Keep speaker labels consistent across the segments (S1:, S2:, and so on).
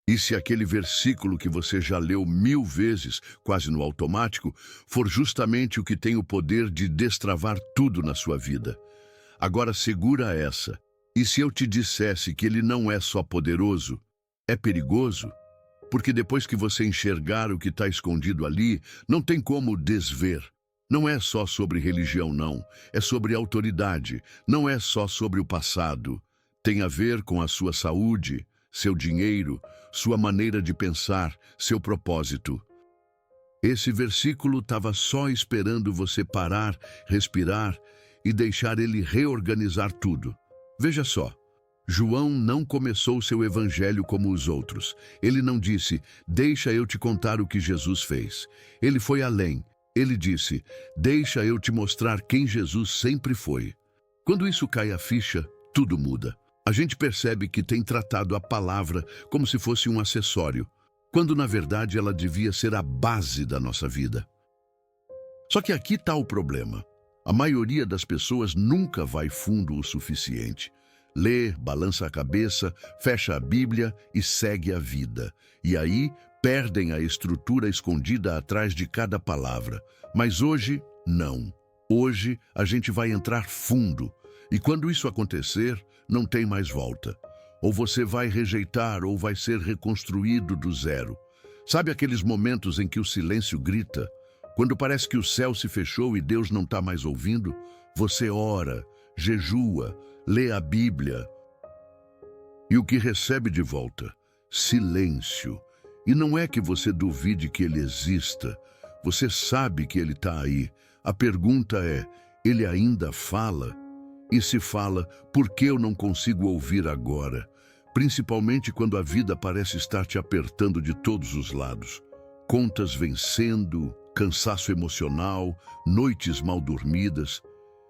S1: E se aquele versículo que você já leu 1000 vezes, quase no automático, for justamente o que tem o poder de destravar tudo na sua vida? Agora segura essa. E se eu te dissesse que ele não é só poderoso, é perigoso? Porque depois que você enxergar o que está escondido ali, não tem como desver. Não é só sobre religião, não. É sobre autoridade. Não é só sobre o passado. Tem a ver com a sua saúde, seu dinheiro, sua maneira de pensar, seu propósito. Esse versículo estava só esperando você parar, respirar e deixar ele reorganizar tudo. Veja só, João não começou seu evangelho como os outros. Ele não disse, deixa eu te contar o que Jesus fez. Ele foi além. Ele disse, deixa eu te mostrar quem Jesus sempre foi. Quando isso cai a ficha, tudo muda. A gente percebe que tem tratado a palavra como se fosse um acessório, quando na verdade ela devia ser a base da nossa vida. Só que aqui está o problema. A maioria das pessoas nunca vai fundo o suficiente. Lê, balança a cabeça, fecha a Bíblia e segue a vida. E aí perdem a estrutura escondida atrás de cada palavra. Mas hoje, não. Hoje a gente vai entrar fundo. E quando isso acontecer, não tem mais volta. Ou você vai rejeitar ou vai ser reconstruído do zero. Sabe aqueles momentos em que o silêncio grita? Quando parece que o céu se fechou e Deus não está mais ouvindo? Você ora, jejua, lê a Bíblia. E o que recebe de volta? Silêncio. E não é que você duvide que ele exista. Você sabe que ele está aí. A pergunta é, ele ainda fala? E se fala, por que eu não consigo ouvir agora? Principalmente quando a vida parece estar te apertando de todos os lados. Contas vencendo, cansaço emocional, noites mal dormidas.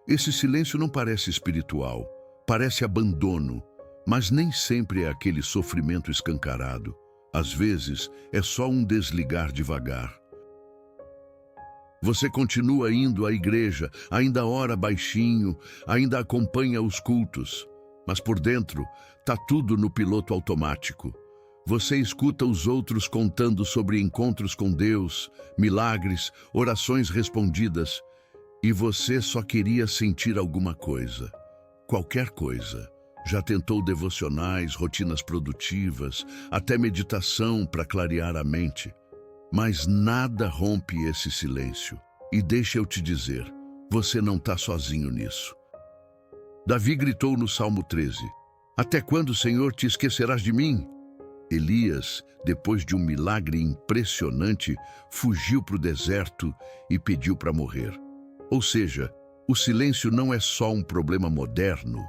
S1: Esse silêncio não parece espiritual, parece abandono, mas nem sempre é aquele sofrimento escancarado. Às vezes, é só um desligar devagar. Você continua indo à igreja, ainda ora baixinho, ainda acompanha os cultos, mas por dentro tá tudo no piloto automático. Você escuta os outros contando sobre encontros com Deus, milagres, orações respondidas, e você só queria sentir alguma coisa, qualquer coisa. Já tentou devocionais, rotinas produtivas, até meditação para clarear a mente. Mas nada rompe esse silêncio. E deixa eu te dizer, você não está sozinho nisso. Davi gritou no Salmo 13, até quando, Senhor, te esquecerás de mim? Elias, depois de um milagre impressionante, fugiu para o deserto e pediu para morrer. Ou seja, o silêncio não é só um problema moderno.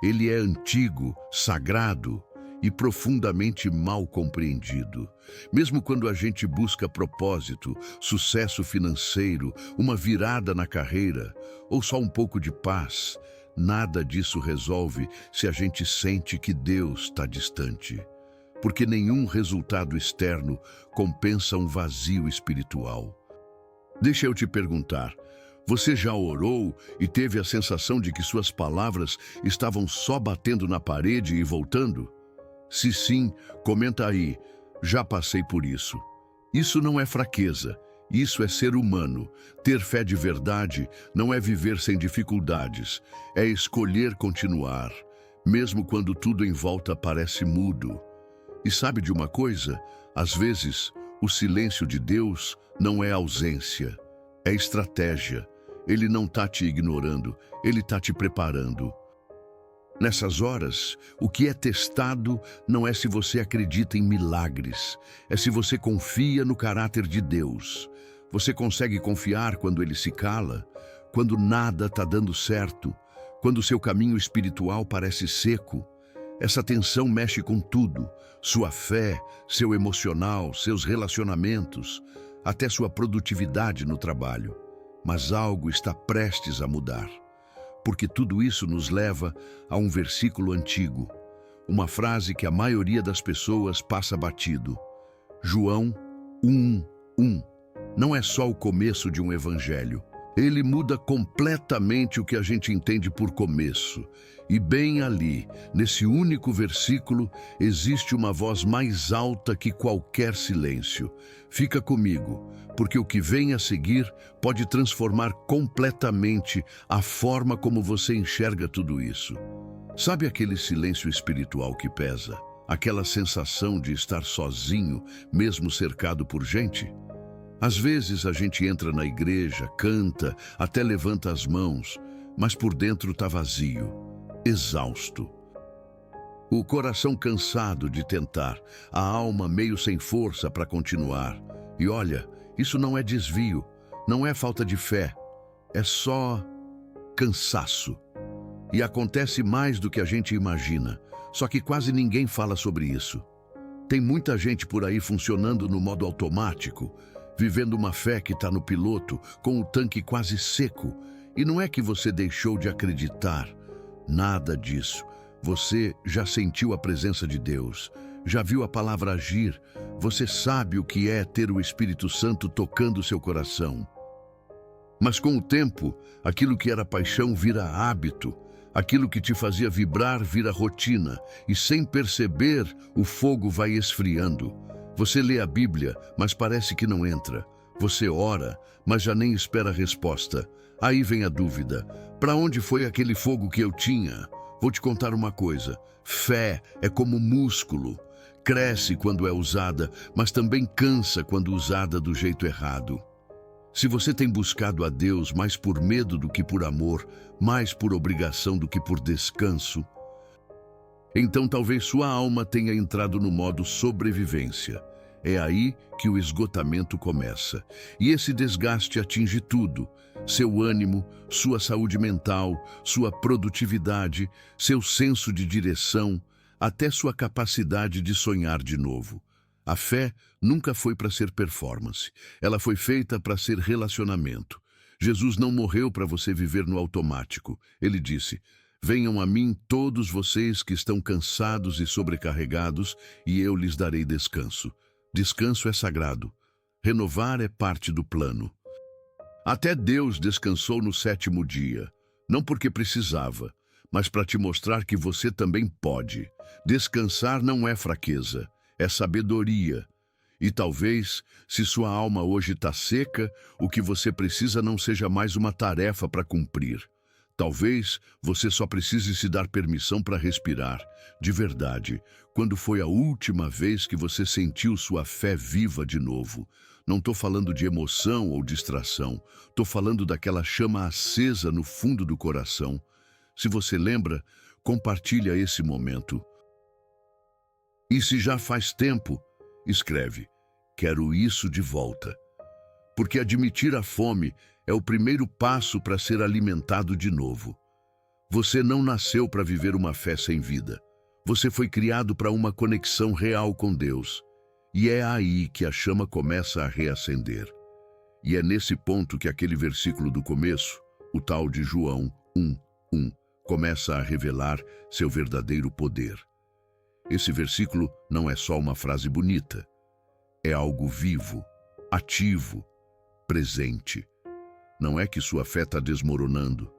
S1: Ele é antigo, sagrado e profundamente mal compreendido. Mesmo quando a gente busca propósito, sucesso financeiro, uma virada na carreira ou só um pouco de paz, nada disso resolve se a gente sente que Deus está distante. Porque nenhum resultado externo compensa um vazio espiritual. Deixa eu te perguntar, você já orou e teve a sensação de que suas palavras estavam só batendo na parede e voltando? Se sim, comenta aí, já passei por isso. Isso não é fraqueza, isso é ser humano. Ter fé de verdade não é viver sem dificuldades, é escolher continuar, mesmo quando tudo em volta parece mudo. E sabe de uma coisa? Às vezes, o silêncio de Deus não é ausência, é estratégia. Ele não está te ignorando, ele está te preparando. Nessas horas, o que é testado não é se você acredita em milagres, é se você confia no caráter de Deus. Você consegue confiar quando ele se cala, quando nada está dando certo, quando seu caminho espiritual parece seco. Essa tensão mexe com tudo, sua fé, seu emocional, seus relacionamentos, até sua produtividade no trabalho. Mas algo está prestes a mudar. Porque tudo isso nos leva a um versículo antigo, uma frase que a maioria das pessoas passa batido. João 1:1. Não é só o começo de um evangelho, Ele muda completamente o que a gente entende por começo. E bem ali, nesse único versículo, existe uma voz mais alta que qualquer silêncio. Fica comigo, porque o que vem a seguir pode transformar completamente a forma como você enxerga tudo isso. Sabe aquele silêncio espiritual que pesa? Aquela sensação de estar sozinho, mesmo cercado por gente? Às vezes a gente entra na igreja, canta, até levanta as mãos, mas por dentro está vazio, exausto. O coração cansado de tentar, a alma meio sem força para continuar. E olha, isso não é desvio, não é falta de fé, é só cansaço. E acontece mais do que a gente imagina, só que quase ninguém fala sobre isso. Tem muita gente por aí funcionando no modo automático, vivendo uma fé que está no piloto, com o tanque quase seco. E não é que você deixou de acreditar, nada disso. Você já sentiu a presença de Deus, já viu a palavra agir, você sabe o que é ter o Espírito Santo tocando seu coração. Mas com o tempo, aquilo que era paixão vira hábito, aquilo que te fazia vibrar vira rotina, e sem perceber, o fogo vai esfriando. Você lê a Bíblia, mas parece que não entra. Você ora, mas já nem espera a resposta. Aí vem a dúvida. Para onde foi aquele fogo que eu tinha? Vou te contar uma coisa. Fé é como músculo. Cresce quando é usada, mas também cansa quando usada do jeito errado. Se você tem buscado a Deus mais por medo do que por amor, mais por obrigação do que por descanso, então talvez sua alma tenha entrado no modo sobrevivência. É aí que o esgotamento começa. E esse desgaste atinge tudo: seu ânimo, sua saúde mental, sua produtividade, seu senso de direção, até sua capacidade de sonhar de novo. A fé nunca foi para ser performance. Ela foi feita para ser relacionamento. Jesus não morreu para você viver no automático. Ele disse: venham a mim todos vocês que estão cansados e sobrecarregados, e eu lhes darei descanso. Descanso é sagrado. Renovar é parte do plano. Até Deus descansou no 7º dia, não porque precisava, mas para te mostrar que você também pode. Descansar não é fraqueza, é sabedoria. E talvez, se sua alma hoje está seca, o que você precisa não seja mais uma tarefa para cumprir. Talvez você só precise se dar permissão para respirar. De verdade, quando foi a última vez que você sentiu sua fé viva de novo? Não estou falando de emoção ou distração. Estou falando daquela chama acesa no fundo do coração. Se você lembra, compartilha esse momento. E se já faz tempo, escreve: quero isso de volta. Porque admitir a fome é o primeiro passo para ser alimentado de novo. Você não nasceu para viver uma fé sem vida. Você foi criado para uma conexão real com Deus. E é aí que a chama começa a reacender. E é nesse ponto que aquele versículo do começo, o tal de João 1:1, começa a revelar seu verdadeiro poder. Esse versículo não é só uma frase bonita. É algo vivo, ativo, presente. Não é que sua fé está desmoronando.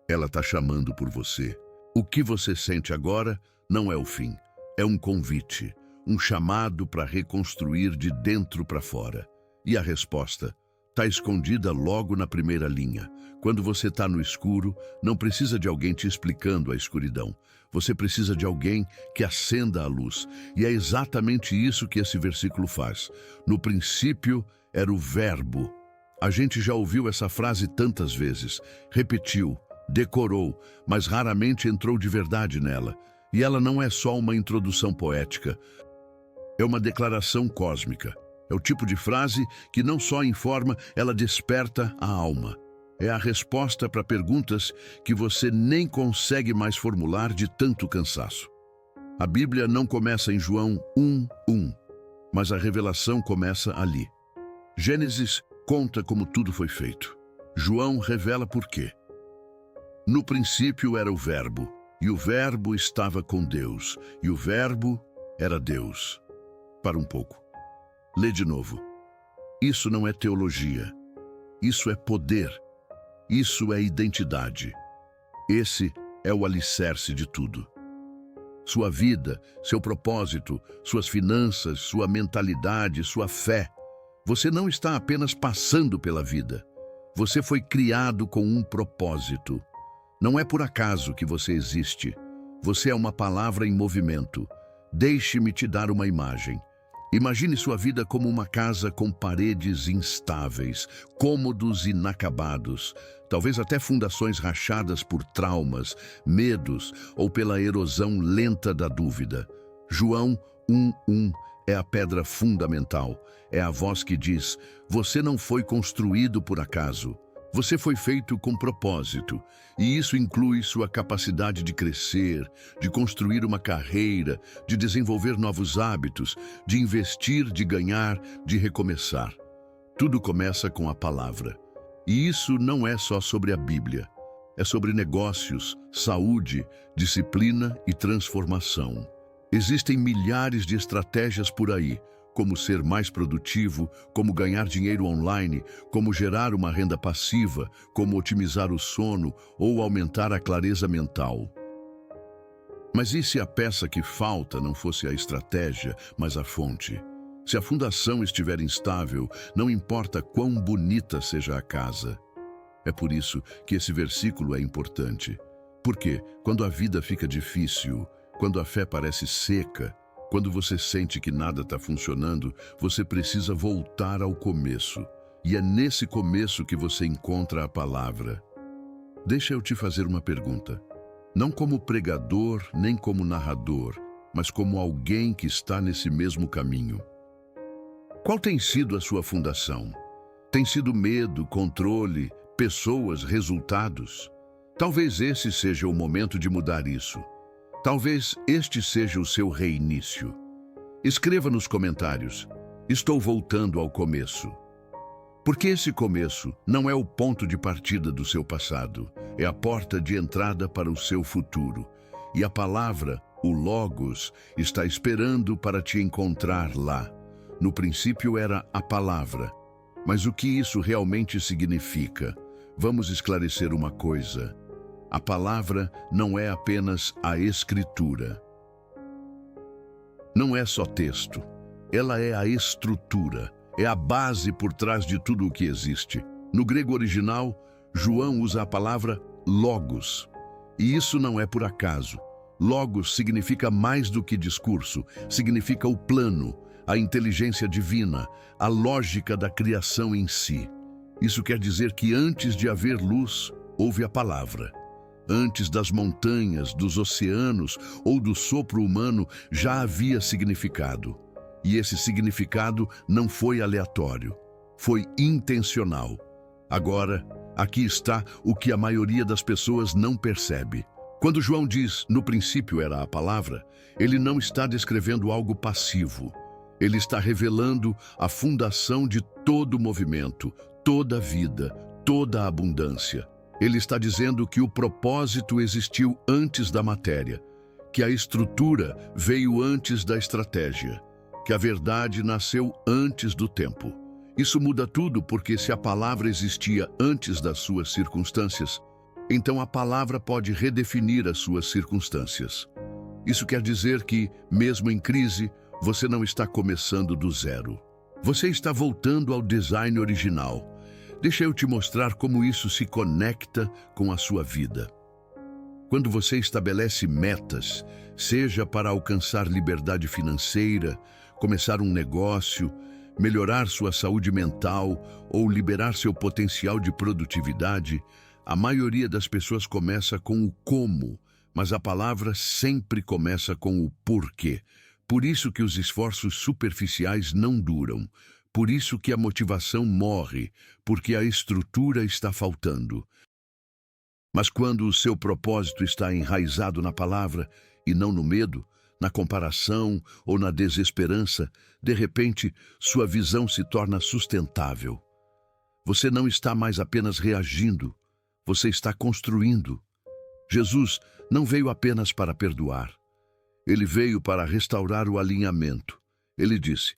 S1: Ela está chamando por você. O que você sente agora não é o fim. É um convite, um chamado para reconstruir de dentro para fora. E a resposta está escondida logo na primeira linha. Quando você está no escuro, não precisa de alguém te explicando a escuridão. Você precisa de alguém que acenda a luz. E é exatamente isso que esse versículo faz. No princípio era o Verbo. A gente já ouviu essa frase tantas vezes, repetiu, decorou, mas raramente entrou de verdade nela. E ela não é só uma introdução poética, é uma declaração cósmica. É o tipo de frase que não só informa, ela desperta a alma. É a resposta para perguntas que você nem consegue mais formular de tanto cansaço. A Bíblia não começa em João 1:1, mas a revelação começa ali. Gênesis conta como tudo foi feito. João revela por quê. No princípio era o Verbo, e o Verbo estava com Deus, e o Verbo era Deus. Para um pouco. Lê de novo. Isso não é teologia. Isso é poder. Isso é identidade. Esse é o alicerce de tudo. Sua vida, seu propósito, suas finanças, sua mentalidade, sua fé. Você não está apenas passando pela vida. Você foi criado com um propósito. Não é por acaso que você existe. Você é uma palavra em movimento. Deixe-me te dar uma imagem. Imagine sua vida como uma casa com paredes instáveis, cômodos inacabados, talvez até fundações rachadas por traumas, medos ou pela erosão lenta da dúvida. João 1:1 é a pedra fundamental. É a voz que diz: você não foi construído por acaso. Você foi feito com propósito, e isso inclui sua capacidade de crescer, de construir uma carreira, de desenvolver novos hábitos, de investir, de ganhar, de recomeçar. Tudo começa com a palavra. E isso não é só sobre a Bíblia. É sobre negócios, saúde, disciplina e transformação. Existem milhares de estratégias por aí, como ser mais produtivo, como ganhar dinheiro online, como gerar uma renda passiva, como otimizar o sono ou aumentar a clareza mental. Mas e se a peça que falta não fosse a estratégia, mas a fonte? Se a fundação estiver instável, não importa quão bonita seja a casa. É por isso que esse versículo é importante. Porque quando a vida fica difícil, quando a fé parece seca, quando você sente que nada está funcionando, você precisa voltar ao começo. E é nesse começo que você encontra a palavra. Deixa eu te fazer uma pergunta. Não como pregador, nem como narrador, mas como alguém que está nesse mesmo caminho. Qual tem sido a sua fundação? Tem sido medo, controle, pessoas, resultados? Talvez esse seja o momento de mudar isso. Talvez este seja o seu reinício. Escreva nos comentários: estou voltando ao começo. Porque esse começo não é o ponto de partida do seu passado, é a porta de entrada para o seu futuro. E a palavra, o Logos, está esperando para te encontrar lá. No princípio era a palavra. Mas o que isso realmente significa? Vamos esclarecer uma coisa. A palavra não é apenas a escritura. Não é só texto. Ela é a estrutura. É a base por trás de tudo o que existe. No grego original, João usa a palavra logos. E isso não é por acaso. Logos significa mais do que discurso. Significa o plano, a inteligência divina, a lógica da criação em si. Isso quer dizer que antes de haver luz, houve a palavra. Antes das montanhas, dos oceanos ou do sopro humano, já havia significado. E esse significado não foi aleatório, foi intencional. Agora, aqui está o que a maioria das pessoas não percebe. Quando João diz, no princípio era a palavra, ele não está descrevendo algo passivo. Ele está revelando a fundação de todo o movimento, toda a vida, toda a abundância. Ele está dizendo que o propósito existiu antes da matéria, que a estrutura veio antes da estratégia, que a verdade nasceu antes do tempo. Isso muda tudo, porque se a palavra existia antes das suas circunstâncias, então a palavra pode redefinir as suas circunstâncias. Isso quer dizer que, mesmo em crise, você não está começando do zero. Você está voltando ao design original. Deixa eu te mostrar como isso se conecta com a sua vida. Quando você estabelece metas, seja para alcançar liberdade financeira, começar um negócio, melhorar sua saúde mental ou liberar seu potencial de produtividade, a maioria das pessoas começa com o como, mas a palavra sempre começa com o porquê. Por isso que os esforços superficiais não duram. Por isso que a motivação morre, porque a estrutura está faltando. Mas quando o seu propósito está enraizado na palavra e não no medo, na comparação ou na desesperança, de repente sua visão se torna sustentável. Você não está mais apenas reagindo, você está construindo. Jesus não veio apenas para perdoar. Ele veio para restaurar o alinhamento. Ele disse: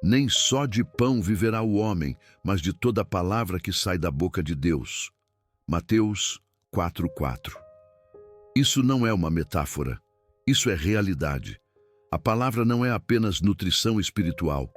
S1: nem só de pão viverá o homem, mas de toda palavra que sai da boca de Deus. Mateus 4:4. Isso não é uma metáfora, isso é realidade. A palavra não é apenas nutrição espiritual,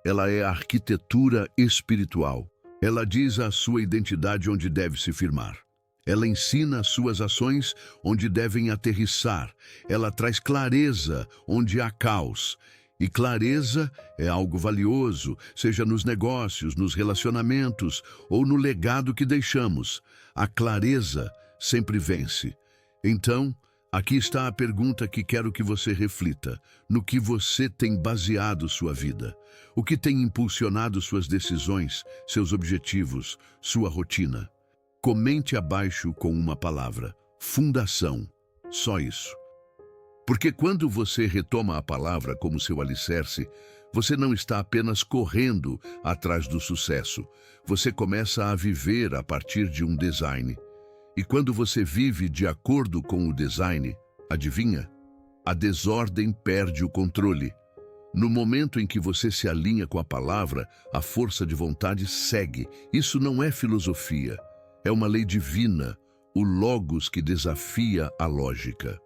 S1: ela é arquitetura espiritual. Ela diz a sua identidade onde deve se firmar. Ela ensina as suas ações onde devem aterrissar. Ela traz clareza onde há caos. E clareza é algo valioso, seja nos negócios, nos relacionamentos ou no legado que deixamos. A clareza sempre vence. Então, aqui está a pergunta que quero que você reflita. No que você tem baseado sua vida? O que tem impulsionado suas decisões, seus objetivos, sua rotina? Comente abaixo com uma palavra: fundação. Só isso. Porque quando você retoma a palavra como seu alicerce, você não está apenas correndo atrás do sucesso. Você começa a viver a partir de um design. E quando você vive de acordo com o design, adivinha? A desordem perde o controle. No momento em que você se alinha com a palavra, a força de vontade segue. Isso não é filosofia. É uma lei divina, o logos que desafia a lógica.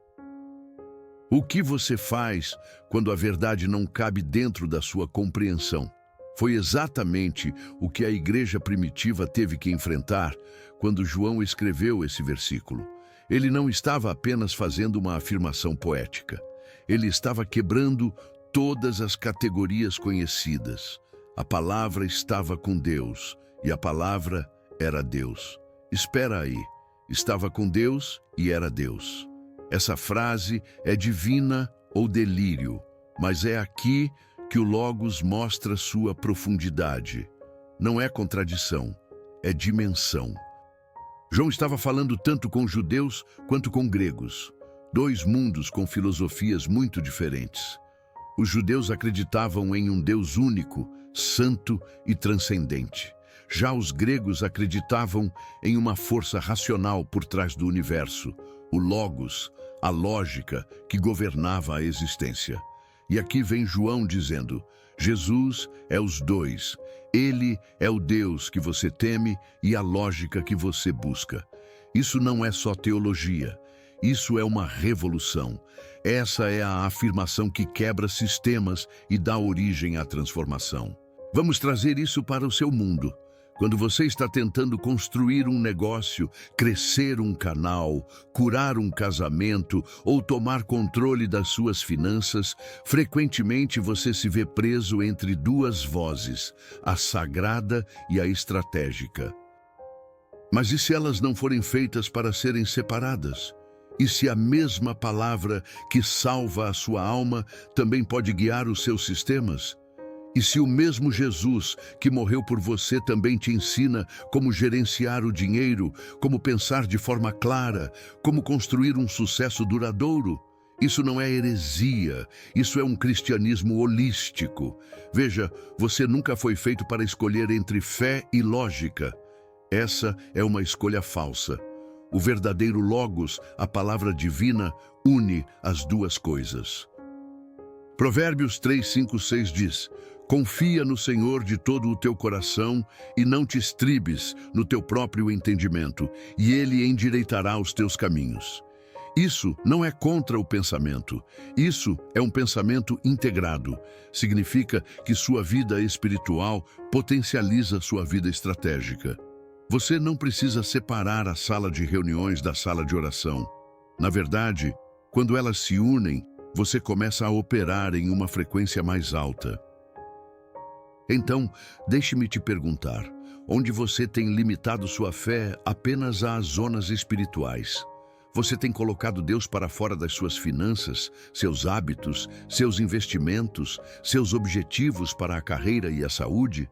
S1: O que você faz quando a verdade não cabe dentro da sua compreensão? Foi exatamente o que a igreja primitiva teve que enfrentar quando João escreveu esse versículo. Ele não estava apenas fazendo uma afirmação poética. Ele estava quebrando todas as categorias conhecidas. A palavra estava com Deus e a palavra era Deus. Espera aí, estava com Deus e era Deus. Essa frase é divina ou delírio, mas é aqui que o Logos mostra sua profundidade. Não é contradição, é dimensão. João estava falando tanto com judeus quanto com gregos, dois mundos com filosofias muito diferentes. Os judeus acreditavam em um Deus único, santo e transcendente. Já os gregos acreditavam em uma força racional por trás do universo, o Logos, a lógica que governava a existência. E aqui vem João dizendo: Jesus é os dois. Ele é o Deus que você teme e a lógica que você busca. Isso não é só teologia. Isso é uma revolução. Essa é a afirmação que quebra sistemas e dá origem à transformação. Vamos trazer isso para o seu mundo. Quando você está tentando construir um negócio, crescer um canal, curar um casamento ou tomar controle das suas finanças, frequentemente você se vê preso entre duas vozes, a sagrada e a estratégica. Mas e se elas não forem feitas para serem separadas? E se a mesma palavra que salva a sua alma também pode guiar os seus sistemas? E se o mesmo Jesus que morreu por você também te ensina como gerenciar o dinheiro, como pensar de forma clara, como construir um sucesso duradouro? Isso não é heresia, isso é um cristianismo holístico. Veja, você nunca foi feito para escolher entre fé e lógica. Essa é uma escolha falsa. O verdadeiro Logos, a palavra divina, une as duas coisas. Provérbios 3, 5, 6 diz: confia no Senhor de todo o teu coração e não te estribes no teu próprio entendimento, e Ele endireitará os teus caminhos. Isso não é contra o pensamento. Isso é um pensamento integrado. Significa que sua vida espiritual potencializa sua vida estratégica. Você não precisa separar a sala de reuniões da sala de oração. Na verdade, quando elas se unem, você começa a operar em uma frequência mais alta. Então, deixe-me te perguntar, onde você tem limitado sua fé apenas às zonas espirituais? Você tem colocado Deus para fora das suas finanças, seus hábitos, seus investimentos, seus objetivos para a carreira e a saúde?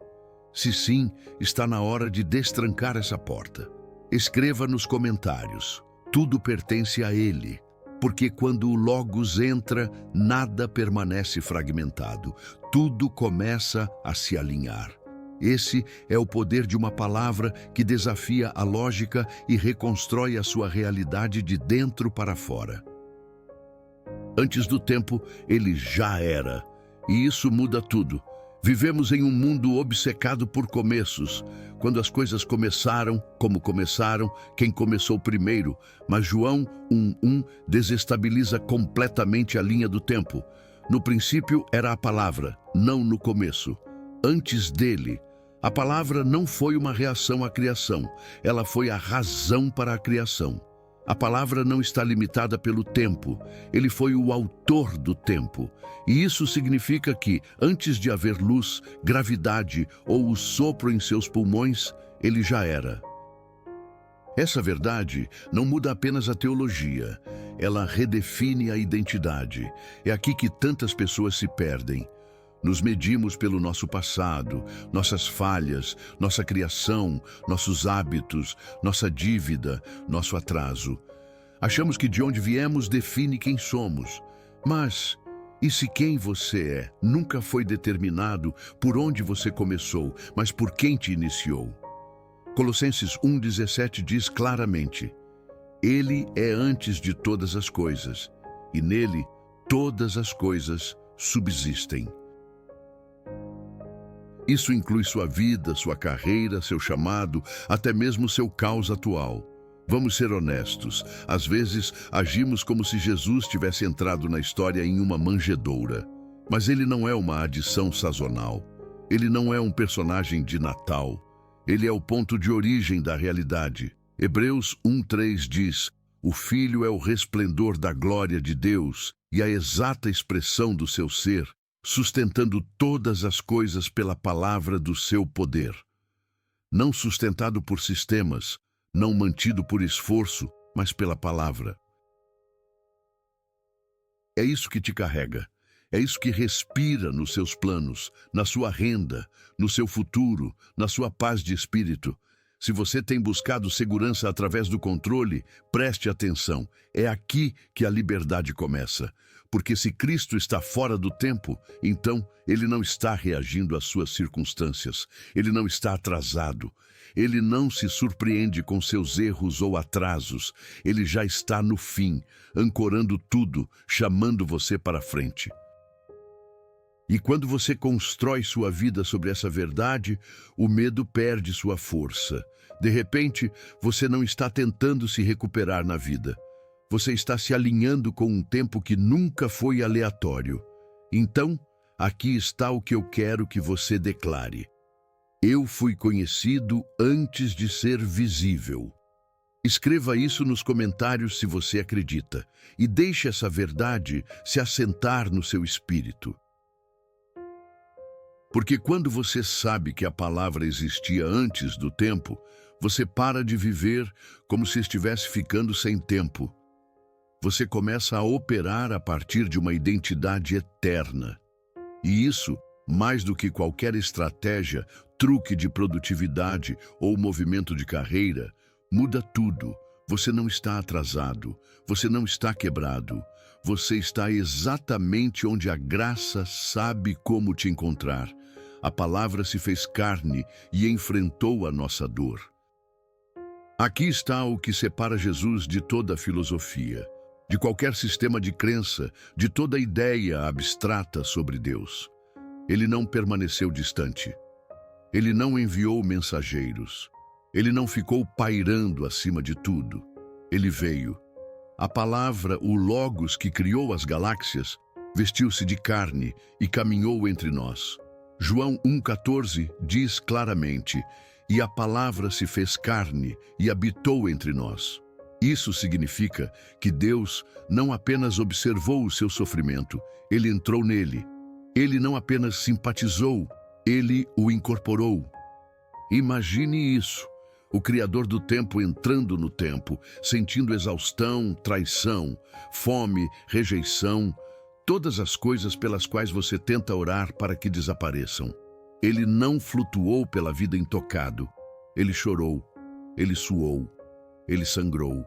S1: Se sim, está na hora de destrancar essa porta. Escreva nos comentários: tudo pertence a Ele. Porque quando o Logos entra, nada permanece fragmentado. Tudo começa a se alinhar. Esse é o poder de uma palavra que desafia a lógica e reconstrói a sua realidade de dentro para fora. Antes do tempo, ele já era. E isso muda tudo. Vivemos em um mundo obcecado por começos. Quando as coisas começaram, como começaram, quem começou primeiro. Mas João 1:1 desestabiliza completamente a linha do tempo. No princípio era a palavra, não no começo. Antes dele, a palavra não foi uma reação à criação, ela foi a razão para a criação. A palavra não está limitada pelo tempo, ele foi o autor do tempo. E isso significa que, antes de haver luz, gravidade ou o sopro em seus pulmões, ele já era. Essa verdade não muda apenas a teologia, ela redefine a identidade. É aqui que tantas pessoas se perdem. Nos medimos pelo nosso passado, nossas falhas, nossa criação, nossos hábitos, nossa dívida, nosso atraso. Achamos que de onde viemos define quem somos. Mas, e se quem você é nunca foi determinado por onde você começou, mas por quem te iniciou? Colossenses 1:17 diz claramente: Ele é antes de todas as coisas, e nele todas as coisas subsistem. Isso inclui sua vida, sua carreira, seu chamado, até mesmo seu caos atual. Vamos ser honestos, às vezes agimos como se Jesus tivesse entrado na história em uma manjedoura. Mas ele não é uma adição sazonal. Ele não é um personagem de Natal. Ele é o ponto de origem da realidade. Hebreus 1:3 diz: O Filho é o resplendor da glória de Deus e a exata expressão do seu ser, sustentando todas as coisas pela palavra do seu poder. Não sustentado por sistemas, não mantido por esforço, mas pela palavra. É isso que te carrega. É isso que respira nos seus planos, na sua renda, no seu futuro, na sua paz de espírito. Se você tem buscado segurança através do controle, preste atenção. É aqui que a liberdade começa. Porque se Cristo está fora do tempo, então ele não está reagindo às suas circunstâncias. Ele não está atrasado. Ele não se surpreende com seus erros ou atrasos. Ele já está no fim, ancorando tudo, chamando você para frente. E quando você constrói sua vida sobre essa verdade, o medo perde sua força. De repente, você não está tentando se recuperar na vida. Você está se alinhando com um tempo que nunca foi aleatório. Então, aqui está o que eu quero que você declare. Eu fui conhecido antes de ser visível. Escreva isso nos comentários se você acredita, e deixe essa verdade se assentar no seu espírito. Porque quando você sabe que a palavra existia antes do tempo, você para de viver como se estivesse ficando sem tempo. Você começa a operar a partir de uma identidade eterna. E isso, mais do que qualquer estratégia, truque de produtividade ou movimento de carreira, muda tudo. Você não está atrasado, você não está quebrado. Você está exatamente onde a graça sabe como te encontrar. A palavra se fez carne e enfrentou a nossa dor. Aqui está o que separa Jesus de toda a filosofia, de qualquer sistema de crença, de toda ideia abstrata sobre Deus. Ele não permaneceu distante. Ele não enviou mensageiros. Ele não ficou pairando acima de tudo. Ele veio. A palavra, o Logos que criou as galáxias, vestiu-se de carne e caminhou entre nós. João 1,14 diz claramente: E a palavra se fez carne e habitou entre nós. Isso significa que Deus não apenas observou o seu sofrimento, ele entrou nele. Ele não apenas simpatizou, ele o incorporou. Imagine isso. O Criador do tempo entrando no tempo, sentindo exaustão, traição, fome, rejeição, todas as coisas pelas quais você tenta orar para que desapareçam. Ele não flutuou pela vida intocado. Ele chorou, ele suou, ele sangrou.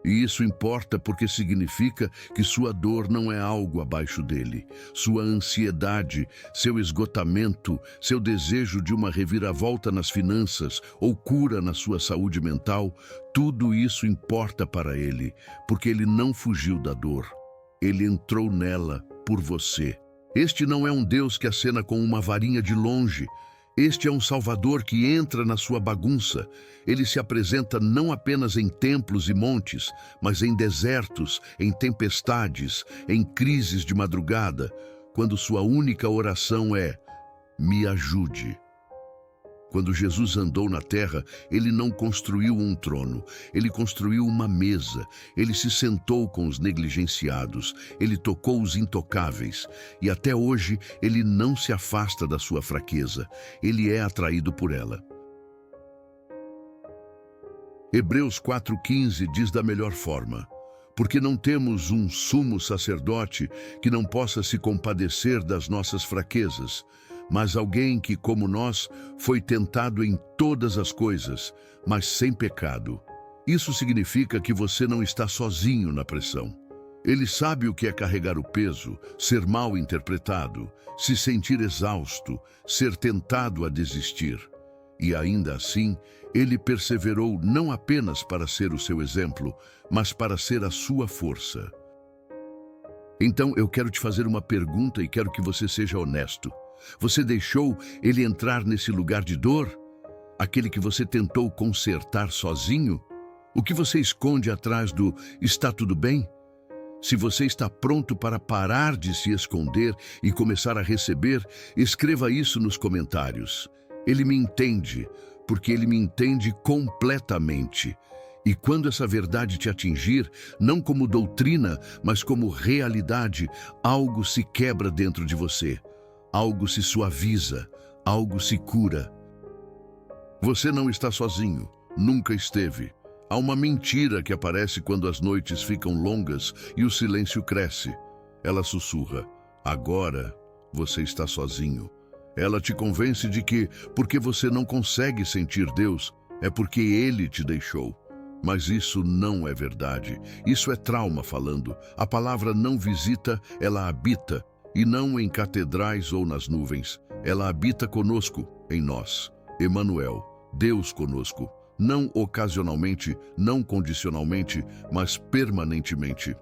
S1: E isso importa porque significa que sua dor não é algo abaixo dele. Sua ansiedade, seu esgotamento, seu desejo de uma reviravolta nas finanças ou cura na sua saúde mental, tudo isso importa para ele, porque ele não fugiu da dor. Ele entrou nela por você. Este não é um Deus que acena com uma varinha de longe. Este é um Salvador que entra na sua bagunça. Ele se apresenta não apenas em templos e montes, mas em desertos, em tempestades, em crises de madrugada, quando sua única oração é: me ajude. Quando Jesus andou na terra, ele não construiu um trono, ele construiu uma mesa, ele se sentou com os negligenciados, ele tocou os intocáveis, e até hoje ele não se afasta da sua fraqueza, ele é atraído por ela. Hebreus 4,15 diz da melhor forma: porque não temos um sumo sacerdote que não possa se compadecer das nossas fraquezas, mas alguém que, como nós, foi tentado em todas as coisas, mas sem pecado. Isso significa que você não está sozinho na pressão. Ele sabe o que é carregar o peso, ser mal interpretado, se sentir exausto, ser tentado a desistir. E ainda assim, ele perseverou não apenas para ser o seu exemplo, mas para ser a sua força. Então eu quero te fazer uma pergunta e quero que você seja honesto. Você deixou ele entrar nesse lugar de dor? Aquele que você tentou consertar sozinho? O que você esconde atrás do "está tudo bem"? Se você está pronto para parar de se esconder e começar a receber, escreva isso nos comentários. Ele me entende, porque ele me entende completamente. E quando essa verdade te atingir, não como doutrina, mas como realidade, algo se quebra dentro de você. Algo se suaviza, algo se cura. Você não está sozinho, nunca esteve. Há uma mentira que aparece quando as noites ficam longas e o silêncio cresce. Ela sussurra: agora você está sozinho. Ela te convence de que, porque você não consegue sentir Deus, é porque Ele te deixou. Mas isso não é verdade. Isso é trauma falando. A palavra não visita, ela habita. E não em catedrais ou nas nuvens. Ela habita conosco, em nós. Emanuel, Deus conosco. Não ocasionalmente, não condicionalmente, mas permanentemente.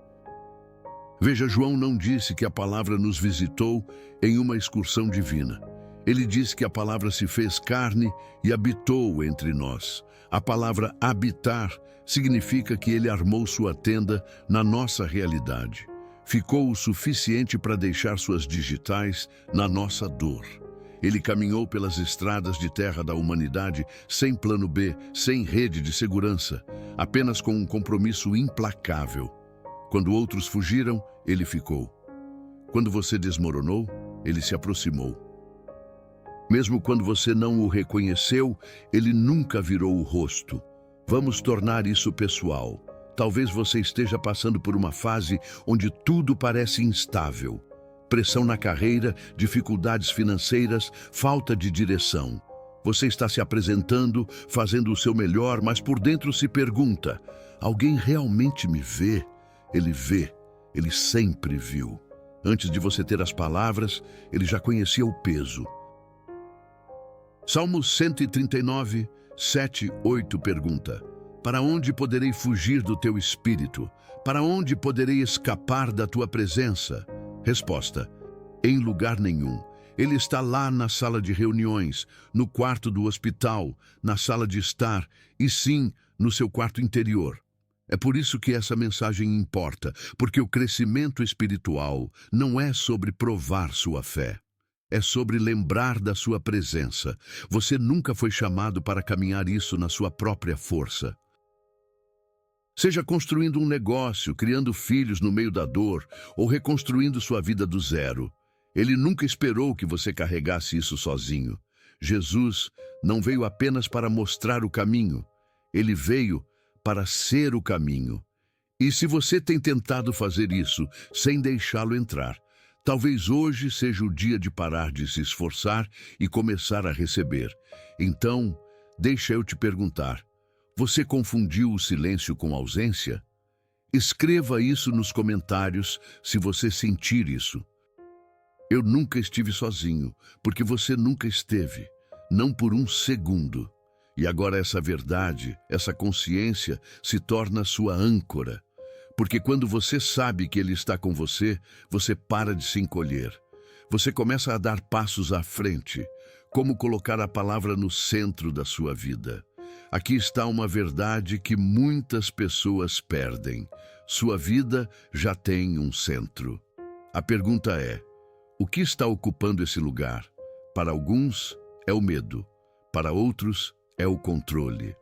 S1: Veja, João não disse que a palavra nos visitou em uma excursão divina. Ele disse que a palavra se fez carne e habitou entre nós. A palavra habitar significa que ele armou sua tenda na nossa realidade. Ficou o suficiente para deixar suas digitais na nossa dor. Ele caminhou pelas estradas de terra da humanidade sem plano B, sem rede de segurança, apenas com um compromisso implacável. Quando outros fugiram, ele ficou. Quando você desmoronou, ele se aproximou. Mesmo quando você não o reconheceu, ele nunca virou o rosto. Vamos tornar isso pessoal. Talvez você esteja passando por uma fase onde tudo parece instável. Pressão na carreira, dificuldades financeiras, falta de direção. Você está se apresentando, fazendo o seu melhor, mas por dentro se pergunta: alguém realmente me vê? Ele vê, ele sempre viu. Antes de você ter as palavras, ele já conhecia o peso. Salmo 139, 7, 8 pergunta: para onde poderei fugir do teu espírito? Para onde poderei escapar da tua presença? Resposta: em lugar nenhum. Ele está lá na sala de reuniões, no quarto do hospital, na sala de estar e sim, no seu quarto interior. É por isso que essa mensagem importa, porque o crescimento espiritual não é sobre provar sua fé. É sobre lembrar da sua presença. Você nunca foi chamado para caminhar isso na sua própria força. Seja construindo um negócio, criando filhos no meio da dor, ou reconstruindo sua vida do zero. Ele nunca esperou que você carregasse isso sozinho. Jesus não veio apenas para mostrar o caminho. Ele veio para ser o caminho. E se você tem tentado fazer isso sem deixá-lo entrar, talvez hoje seja o dia de parar de se esforçar e começar a receber. Então, deixa eu te perguntar: você confundiu o silêncio com ausência? Escreva isso nos comentários se você sentir isso. Eu nunca estive sozinho, porque você nunca esteve, não por um segundo. E agora essa verdade, essa consciência se torna sua âncora. Porque quando você sabe que Ele está com você, você para de se encolher. Você começa a dar passos à frente, como colocar a palavra no centro da sua vida. Aqui está uma verdade que muitas pessoas perdem. Sua vida já tem um centro. A pergunta é: o que está ocupando esse lugar? Para alguns, é o medo. Para outros, é o controle.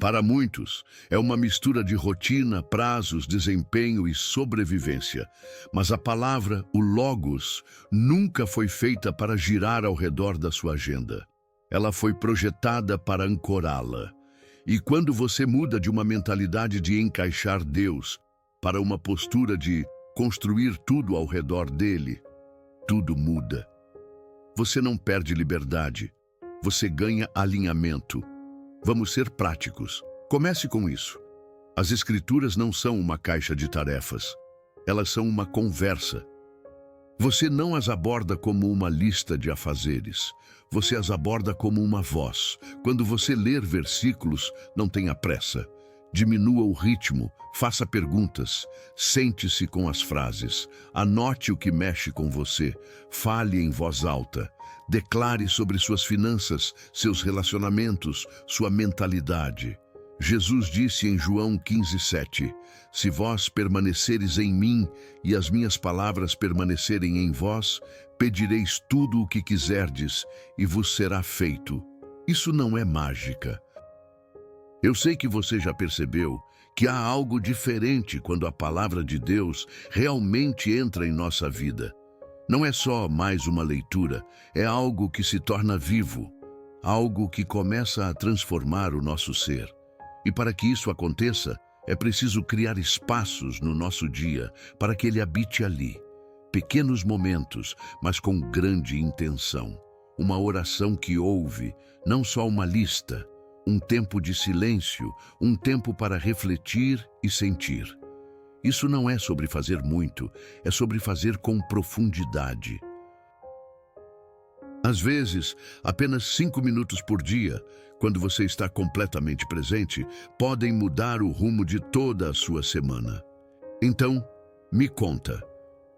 S1: Para muitos, é uma mistura de rotina, prazos, desempenho e sobrevivência. Mas a palavra, o Logos, nunca foi feita para girar ao redor da sua agenda. Ela foi projetada para ancorá-la. E quando você muda de uma mentalidade de encaixar Deus para uma postura de construir tudo ao redor dele, tudo muda. Você não perde liberdade, você ganha alinhamento. Vamos ser práticos. Comece com isso. As Escrituras não são uma caixa de tarefas. Elas são uma conversa. Você não as aborda como uma lista de afazeres. Você as aborda como uma voz. Quando você ler versículos, não tenha pressa. Diminua o ritmo, faça perguntas, sente-se com as frases, anote o que mexe com você, fale em voz alta, declare sobre suas finanças, seus relacionamentos, sua mentalidade. Jesus disse em João 15:7, se vós permaneceres em mim e as minhas palavras permanecerem em vós, pedireis tudo o que quiserdes e vos será feito. Isso não é mágica. Eu sei que você já percebeu que há algo diferente quando a palavra de Deus realmente entra em nossa vida. Não é só mais uma leitura, é algo que se torna vivo, algo que começa a transformar o nosso ser. E para que isso aconteça, é preciso criar espaços no nosso dia para que ele habite ali. Pequenos momentos, mas com grande intenção. Uma oração que ouve, não só uma lista. Um tempo de silêncio, um tempo para refletir e sentir. Isso não é sobre fazer muito, é sobre fazer com profundidade. Às vezes, apenas 5 minutos por dia, quando você está completamente presente, podem mudar o rumo de toda a sua semana. Então, me conta,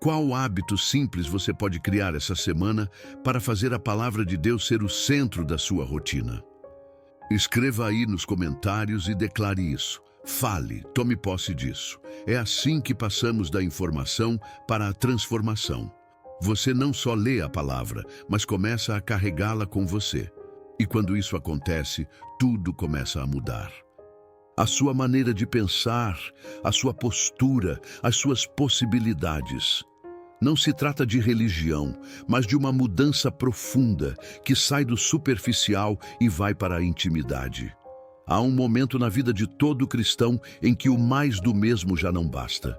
S1: qual hábito simples você pode criar essa semana para fazer a palavra de Deus ser o centro da sua rotina? Escreva aí nos comentários e declare isso. Fale, tome posse disso. É assim que passamos da informação para a transformação. Você não só lê a palavra, mas começa a carregá-la com você. E quando isso acontece, tudo começa a mudar. A sua maneira de pensar, a sua postura, as suas possibilidades. Não se trata de religião, mas de uma mudança profunda que sai do superficial e vai para a intimidade. Há um momento na vida de todo cristão em que o mais do mesmo já não basta.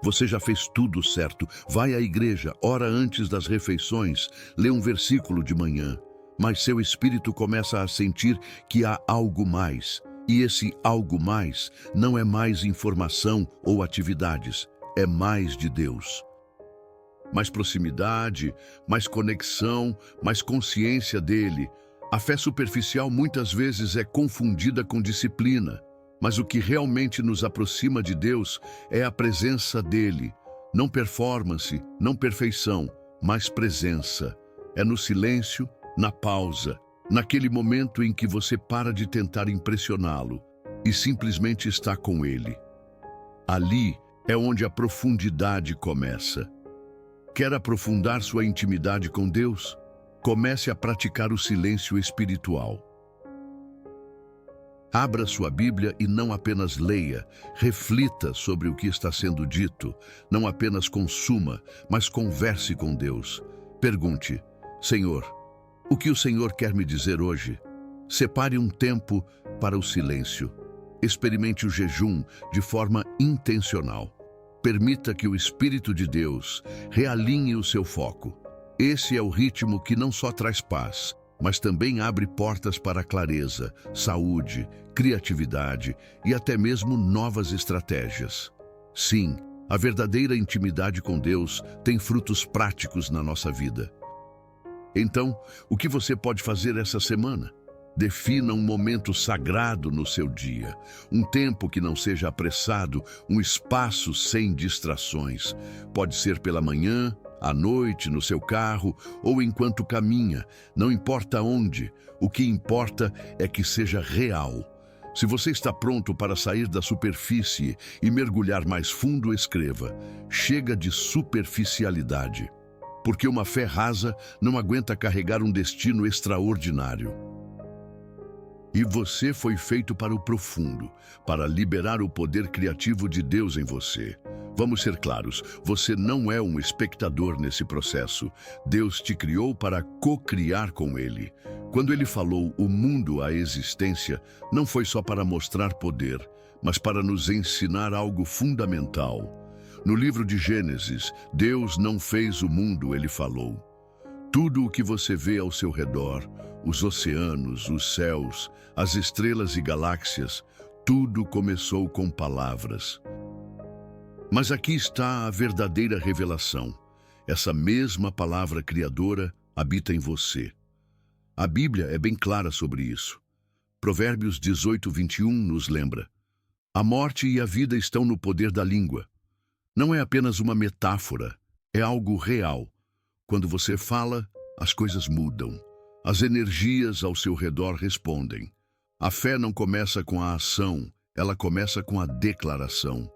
S1: Você já fez tudo certo, vai à igreja, ora antes das refeições, lê um versículo de manhã, mas seu espírito começa a sentir que há algo mais. E esse algo mais não é mais informação ou atividades, é mais de Deus. Mais proximidade, mais conexão, mais consciência dele. A fé superficial muitas vezes é confundida com disciplina, mas o que realmente nos aproxima de Deus é a presença dele. Não performance, não perfeição, mas presença. É no silêncio, na pausa, naquele momento em que você para de tentar impressioná-lo e simplesmente está com ele. Ali é onde a profundidade começa. Quer aprofundar sua intimidade com Deus? Comece a praticar o silêncio espiritual. Abra sua Bíblia e não apenas leia, reflita sobre o que está sendo dito. Não apenas consuma, mas converse com Deus. Pergunte: Senhor, o que o Senhor quer me dizer hoje? Separe um tempo para o silêncio. Experimente o jejum de forma intencional. Permita que o Espírito de Deus realinhe o seu foco. Esse é o ritmo que não só traz paz, mas também abre portas para clareza, saúde, criatividade e até mesmo novas estratégias. Sim, a verdadeira intimidade com Deus tem frutos práticos na nossa vida. Então, o que você pode fazer essa semana? Defina um momento sagrado no seu dia, um tempo que não seja apressado, um espaço sem distrações. Pode ser pela manhã, à noite, no seu carro ou enquanto caminha, não importa onde, o que importa é que seja real. Se você está pronto para sair da superfície e mergulhar mais fundo, escreva: chega de superficialidade. Porque uma fé rasa não aguenta carregar um destino extraordinário. E você foi feito para o profundo, para liberar o poder criativo de Deus em você. Vamos ser claros, você não é um espectador nesse processo. Deus te criou para co-criar com Ele. Quando Ele falou o mundo à existência, não foi só para mostrar poder, mas para nos ensinar algo fundamental. No livro de Gênesis, Deus não fez o mundo, Ele falou. Tudo o que você vê ao seu redor, os oceanos, os céus, as estrelas e galáxias, tudo começou com palavras. Mas aqui está a verdadeira revelação. Essa mesma palavra criadora habita em você. A Bíblia é bem clara sobre isso. Provérbios 18:21 nos lembra: a morte e a vida estão no poder da língua. Não é apenas uma metáfora, é algo real. Quando você fala, as coisas mudam. As energias ao seu redor respondem. A fé não começa com a ação, ela começa com a declaração.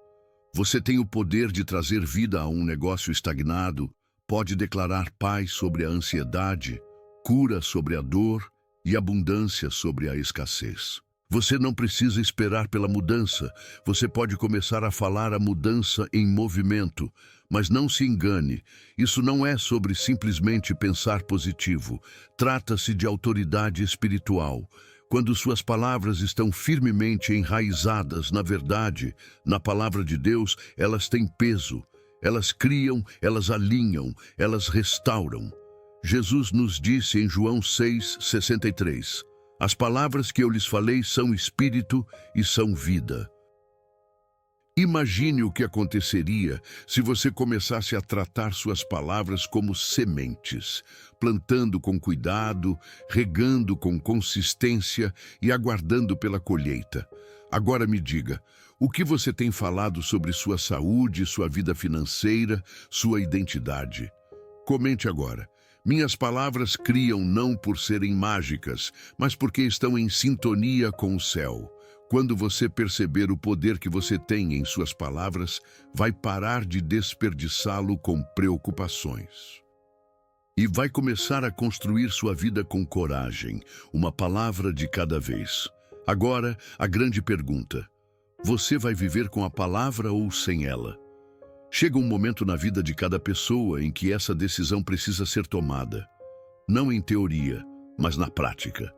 S1: Você tem o poder de trazer vida a um negócio estagnado, pode declarar paz sobre a ansiedade, cura sobre a dor e abundância sobre a escassez. Você não precisa esperar pela mudança, você pode começar a falar a mudança em movimento. Mas não se engane, isso não é sobre simplesmente pensar positivo. Trata-se de autoridade espiritual. Quando suas palavras estão firmemente enraizadas na verdade, na palavra de Deus, elas têm peso. Elas criam, elas alinham, elas restauram. Jesus nos disse em João 6:63, as palavras que eu lhes falei são espírito e são vida. Imagine o que aconteceria se você começasse a tratar suas palavras como sementes, plantando com cuidado, regando com consistência e aguardando pela colheita. Agora me diga, o que você tem falado sobre sua saúde, sua vida financeira, sua identidade? Comente agora. Minhas palavras criam não por serem mágicas, mas porque estão em sintonia com o céu. Quando você perceber o poder que você tem em suas palavras, vai parar de desperdiçá-lo com preocupações. E vai começar a construir sua vida com coragem, uma palavra de cada vez. Agora, a grande pergunta: você vai viver com a palavra ou sem ela? Chega um momento na vida de cada pessoa em que essa decisão precisa ser tomada. Não em teoria, mas na prática.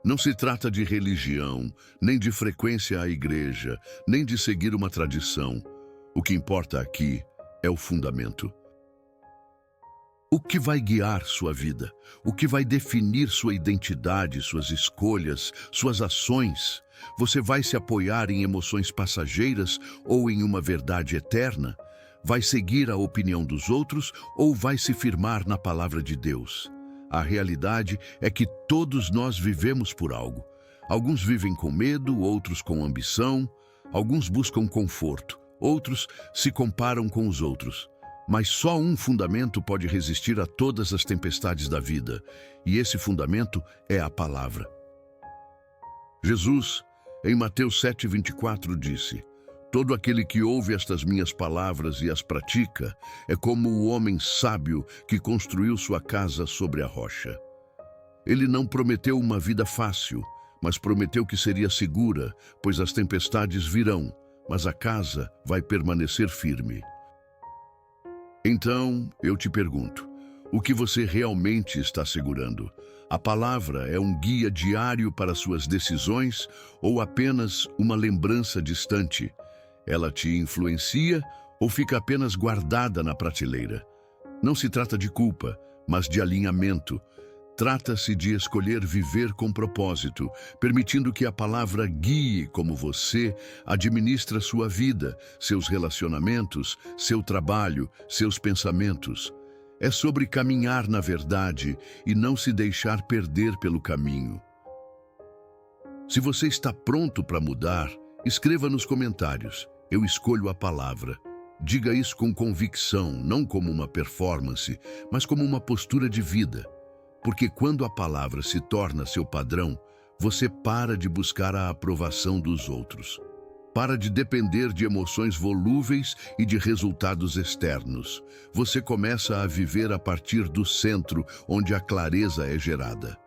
S1: Não se trata de religião, nem de frequência à igreja, nem de seguir uma tradição. O que importa aqui é o fundamento. O que vai guiar sua vida? O que vai definir sua identidade, suas escolhas, suas ações? Você vai se apoiar em emoções passageiras ou em uma verdade eterna? Vai seguir a opinião dos outros ou vai se firmar na palavra de Deus? A realidade é que todos nós vivemos por algo. Alguns vivem com medo, outros com ambição, alguns buscam conforto, outros se comparam com os outros. Mas só um fundamento pode resistir a todas as tempestades da vida, e esse fundamento é a palavra. Jesus, em Mateus 7:24, disse: todo aquele que ouve estas minhas palavras e as pratica é como o homem sábio que construiu sua casa sobre a rocha. Ele não prometeu uma vida fácil, mas prometeu que seria segura, pois as tempestades virão, mas a casa vai permanecer firme. Então, eu te pergunto, o que você realmente está segurando? A palavra é um guia diário para suas decisões ou apenas uma lembrança distante? Ela te influencia ou fica apenas guardada na prateleira? Não se trata de culpa, mas de alinhamento. Trata-se de escolher viver com propósito, permitindo que a palavra guie como você administra sua vida, seus relacionamentos, seu trabalho, seus pensamentos. É sobre caminhar na verdade e não se deixar perder pelo caminho. Se você está pronto para mudar, escreva nos comentários: eu escolho a palavra. Diga isso com convicção, não como uma performance, mas como uma postura de vida. Porque quando a palavra se torna seu padrão, você para de buscar a aprovação dos outros. Para de depender de emoções volúveis e de resultados externos. Você começa a viver a partir do centro, onde a clareza é gerada.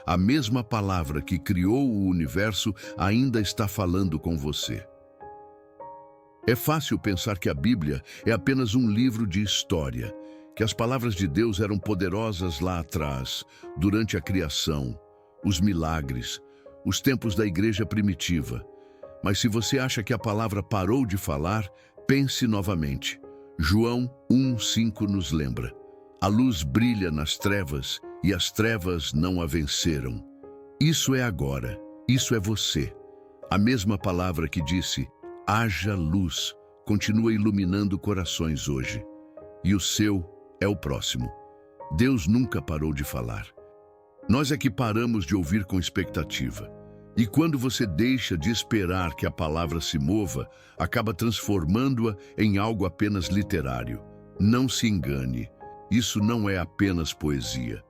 S1: A mesma palavra que criou o universo ainda está falando com você. É fácil pensar que a Bíblia é apenas um livro de história, que as palavras de Deus eram poderosas lá atrás, durante a criação, os milagres, os tempos da igreja primitiva. Mas se você acha que a palavra parou de falar, pense novamente. João 1:5 nos lembra: a luz brilha nas trevas e as trevas não a venceram. Isso é agora, isso é você. A mesma palavra que disse: haja luz, continua iluminando corações hoje. E o seu é o próximo. Deus nunca parou de falar. Nós é que paramos de ouvir com expectativa. E quando você deixa de esperar que a palavra se mova, acaba transformando-a em algo apenas literário. Não se engane, isso não é apenas poesia.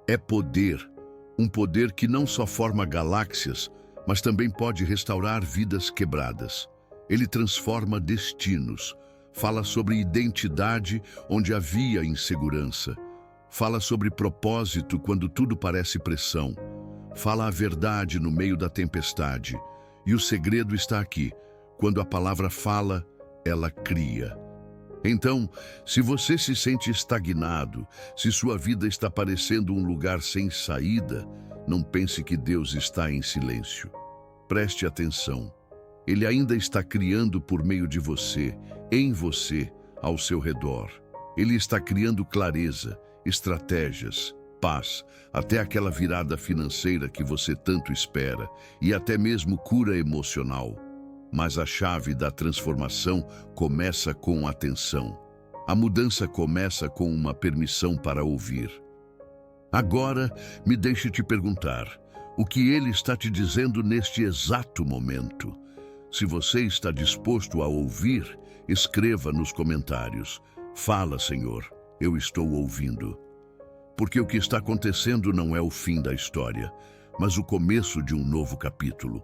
S1: É poder, um poder que não só forma galáxias, mas também pode restaurar vidas quebradas. Ele transforma destinos, fala sobre identidade onde havia insegurança, fala sobre propósito quando tudo parece pressão, fala a verdade no meio da tempestade. E o segredo está aqui: quando a palavra fala, ela cria. Então, se você se sente estagnado, se sua vida está parecendo um lugar sem saída, não pense que Deus está em silêncio. Preste atenção. Ele ainda está criando por meio de você, em você, ao seu redor. Ele está criando clareza, estratégias, paz, até aquela virada financeira que você tanto espera, e até mesmo cura emocional. Mas a chave da transformação começa com atenção. A mudança começa com uma permissão para ouvir. Agora, me deixe te perguntar, o que Ele está te dizendo neste exato momento? Se você está disposto a ouvir, escreva nos comentários: fala, Senhor, eu estou ouvindo. Porque o que está acontecendo não é o fim da história, mas o começo de um novo capítulo.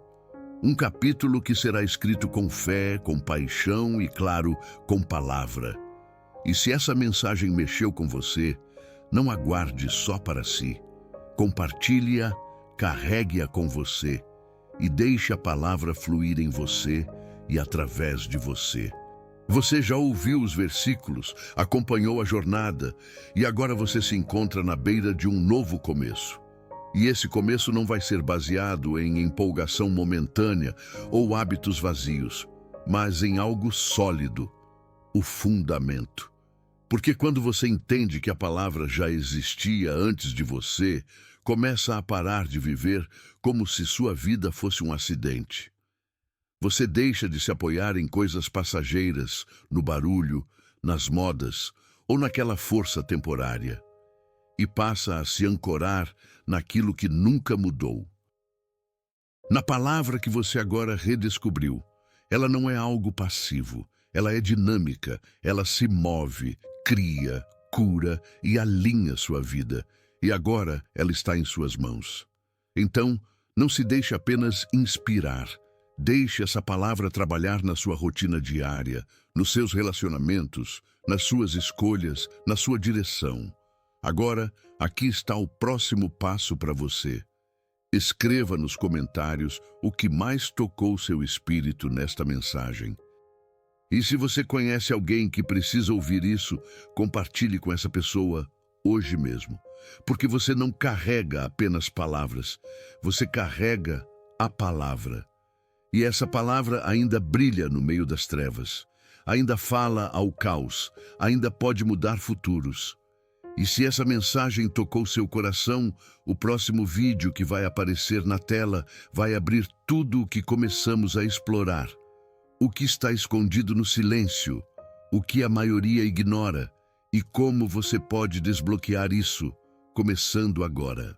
S1: Um capítulo que será escrito com fé, com paixão e, claro, com palavra. E se essa mensagem mexeu com você, não aguarde só para si. Compartilhe-a, carregue-a com você e deixe a palavra fluir em você e através de você. Você já ouviu os versículos, acompanhou a jornada e agora você se encontra na beira de um novo começo. E esse começo não vai ser baseado em empolgação momentânea ou hábitos vazios, mas em algo sólido, o fundamento. Porque quando você entende que a palavra já existia antes de você, começa a parar de viver como se sua vida fosse um acidente. Você deixa de se apoiar em coisas passageiras, no barulho, nas modas ou naquela força temporária, e passa a se ancorar naquilo que nunca mudou. Na palavra que você agora redescobriu, ela não é algo passivo, ela é dinâmica, ela se move, cria, cura e alinha sua vida, e agora ela está em suas mãos. Então, não se deixe apenas inspirar, deixe essa palavra trabalhar na sua rotina diária, nos seus relacionamentos, nas suas escolhas, na sua direção. Agora, aqui está o próximo passo para você. Escreva nos comentários o que mais tocou seu espírito nesta mensagem. E se você conhece alguém que precisa ouvir isso, compartilhe com essa pessoa hoje mesmo. Porque você não carrega apenas palavras, você carrega a palavra. E essa palavra ainda brilha no meio das trevas, ainda fala ao caos, ainda pode mudar futuros. E se essa mensagem tocou seu coração, o próximo vídeo que vai aparecer na tela vai abrir tudo o que começamos a explorar. O que está escondido no silêncio, o que a maioria ignora, e como você pode desbloquear isso, começando agora.